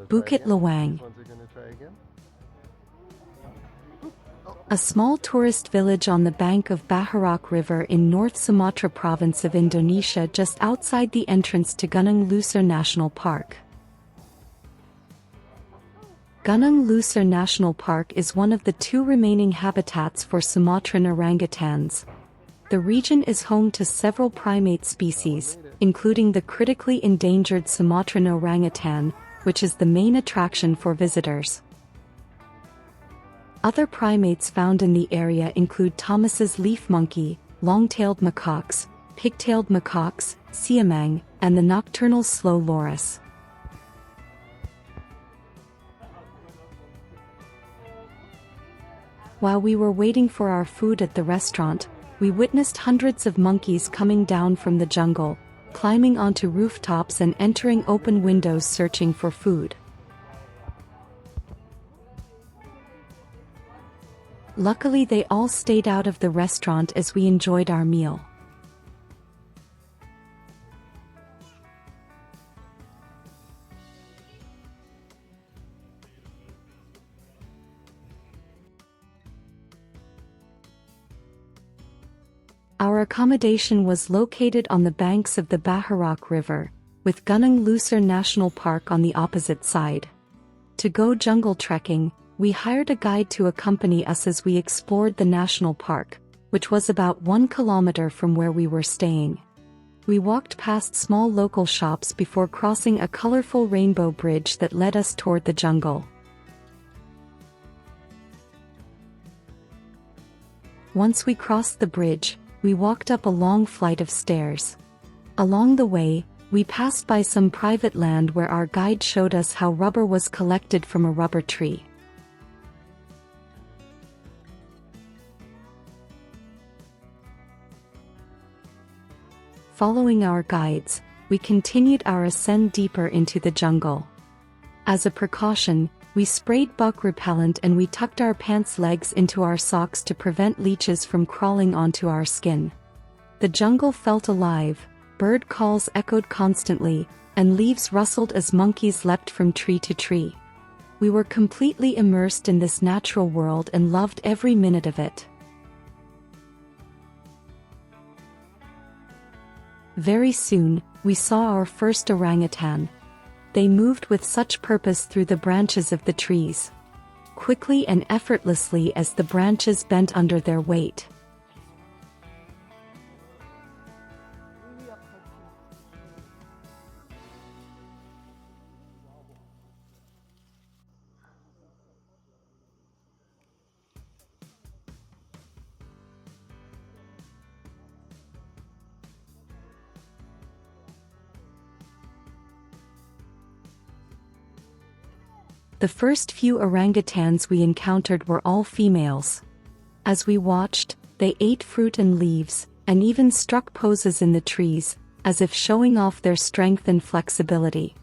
Bukit Lawang. A small tourist village on the bank of Baharak River in North Sumatra province of Indonesia, just outside the entrance to Gunung Lusur National Park. Gunung Lusur National Park is one of the two remaining habitats for Sumatran orangutans. The region is home to several primate species, including the critically endangered Sumatran orangutan, which is the main attraction for visitors. Other primates found in the area include Thomas's leaf monkey, long-tailed macaques, pig-tailed macaques, siamang, and the nocturnal slow loris. While we were waiting for our food at the restaurant, we witnessed hundreds of monkeys coming down from the jungle, climbing onto rooftops and entering open windows searching for food. Luckily, they all stayed out of the restaurant as we enjoyed our meal. Our accommodation was located on the banks of the Baharak River, with Gunung Lusur National Park on the opposite side. To go jungle trekking, we hired a guide to accompany us as we explored the national park, which was about 1 kilometer from where we were staying. We walked past small local shops before crossing a colorful rainbow bridge that led us toward the jungle. Once we crossed the bridge, we walked up a long flight of stairs. Along the way, we passed by some private land where our guide showed us how rubber was collected from a rubber tree. Following our guides, we continued our ascent deeper into the jungle. As a precaution, we sprayed bug repellent and we tucked our pants legs into our socks to prevent leeches from crawling onto our skin. The jungle felt alive, bird calls echoed constantly, and leaves rustled as monkeys leapt from tree to tree. We were completely immersed in this natural world and loved every minute of it. Very soon, we saw our first orangutan. They moved with such purpose through the branches of the trees, quickly and effortlessly as the branches bent under their weight. The first few orangutans we encountered were all females. As we watched, they ate fruit and leaves, and even struck poses in the trees, as if showing off their strength and flexibility.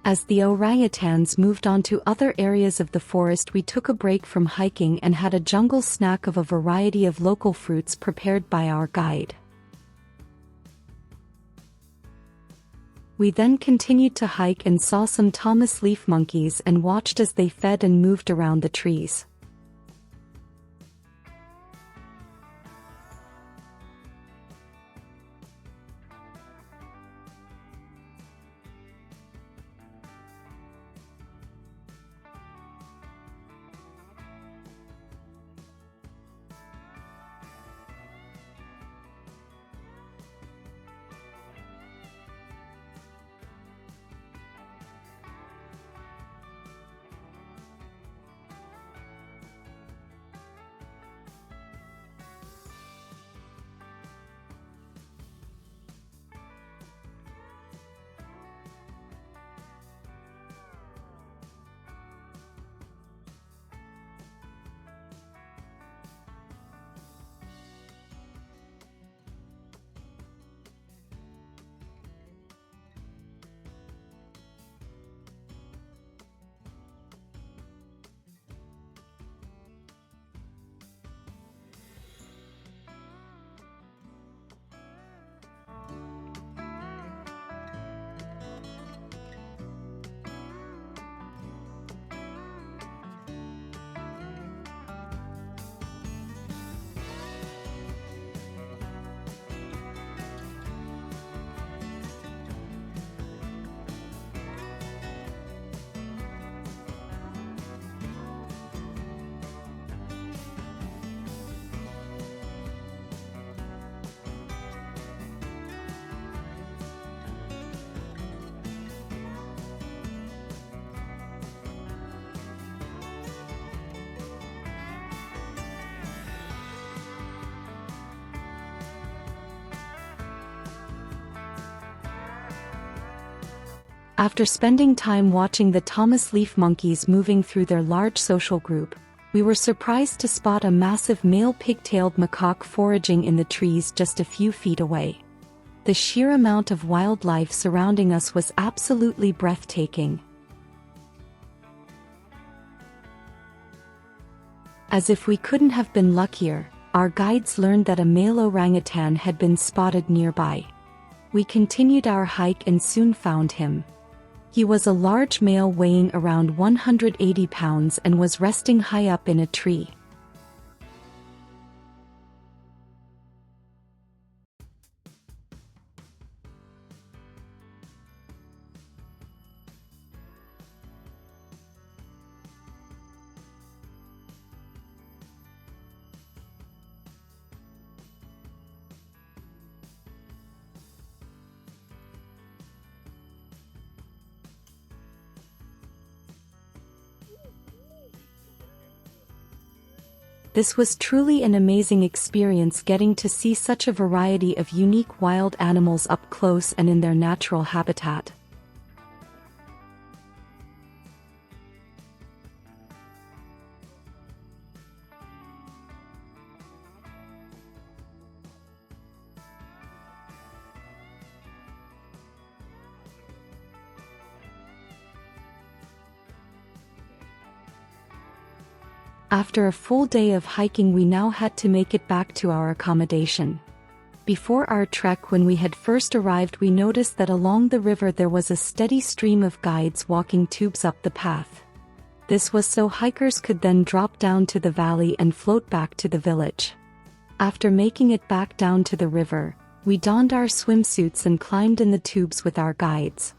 As the orangutans moved on to other areas of the forest, we took a break from hiking and had a jungle snack of a variety of local fruits prepared by our guide. We then continued to hike and saw some Thomas leaf monkeys and watched as they fed and moved around the trees. After spending time watching the Thomas leaf monkeys moving through their large social group, we were surprised to spot a massive male pig-tailed macaque foraging in the trees just a few feet away. The sheer amount of wildlife surrounding us was absolutely breathtaking. As if we couldn't have been luckier, our guides learned that a male orangutan had been spotted nearby. We continued our hike and soon found him. He was a large male weighing around 180 pounds and was resting high up in a tree. This was truly an amazing experience, getting to see such a variety of unique wild animals up close and in their natural habitat. After a full day of hiking, we now had to make it back to our accommodation. Before our trek, when we had first arrived, we noticed that along the river there was a steady stream of guides walking tubes up the path. This was so hikers could then drop down to the valley and float back to the village. After making it back down to the river, we donned our swimsuits and climbed in the tubes with our guides.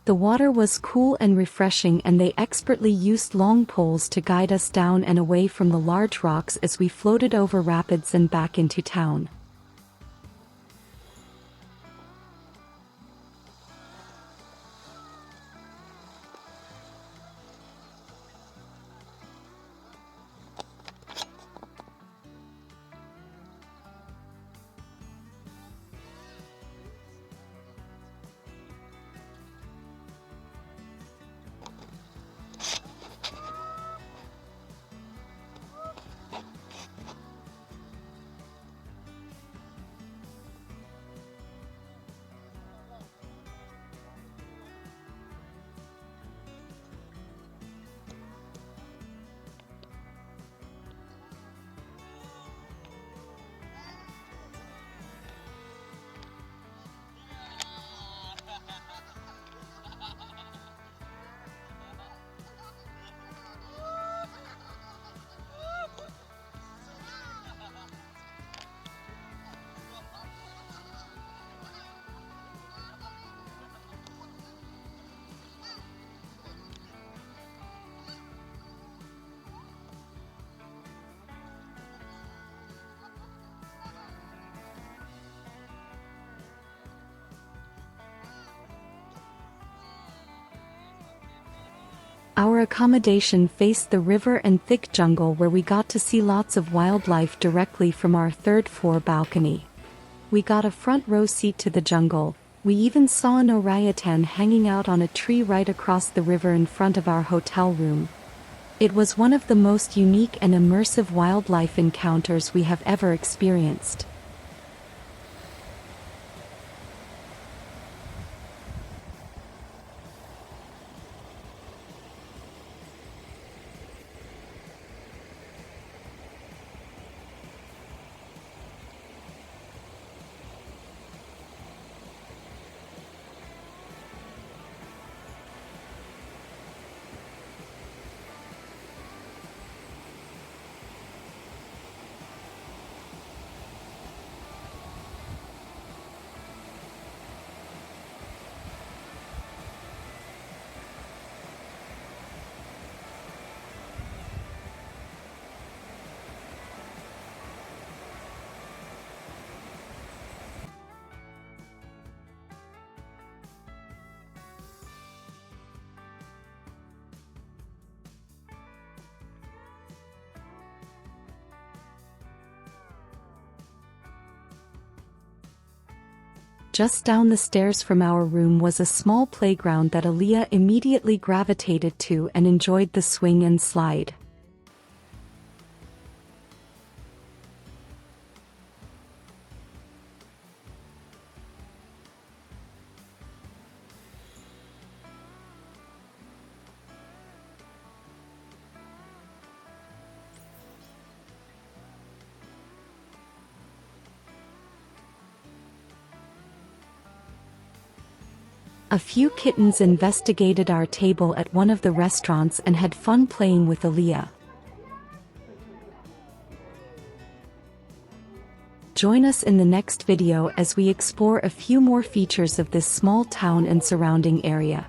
The water was cool and refreshing, and they expertly used long poles to guide us down and away from the large rocks as we floated over rapids and back into town. Our accommodation faced the river and thick jungle where we got to see lots of wildlife directly from our third-floor balcony. We got a front row seat to the jungle. We even saw an orangutan hanging out on a tree right across the river in front of our hotel room. It was one of the most unique and immersive wildlife encounters we have ever experienced. Just down the stairs from our room was a small playground that Aaliyah immediately gravitated to and enjoyed the swing and slide. A few kittens investigated our table at one of the restaurants and had fun playing with Aaliyah. Join us in the next video as we explore a few more features of this small town and surrounding area.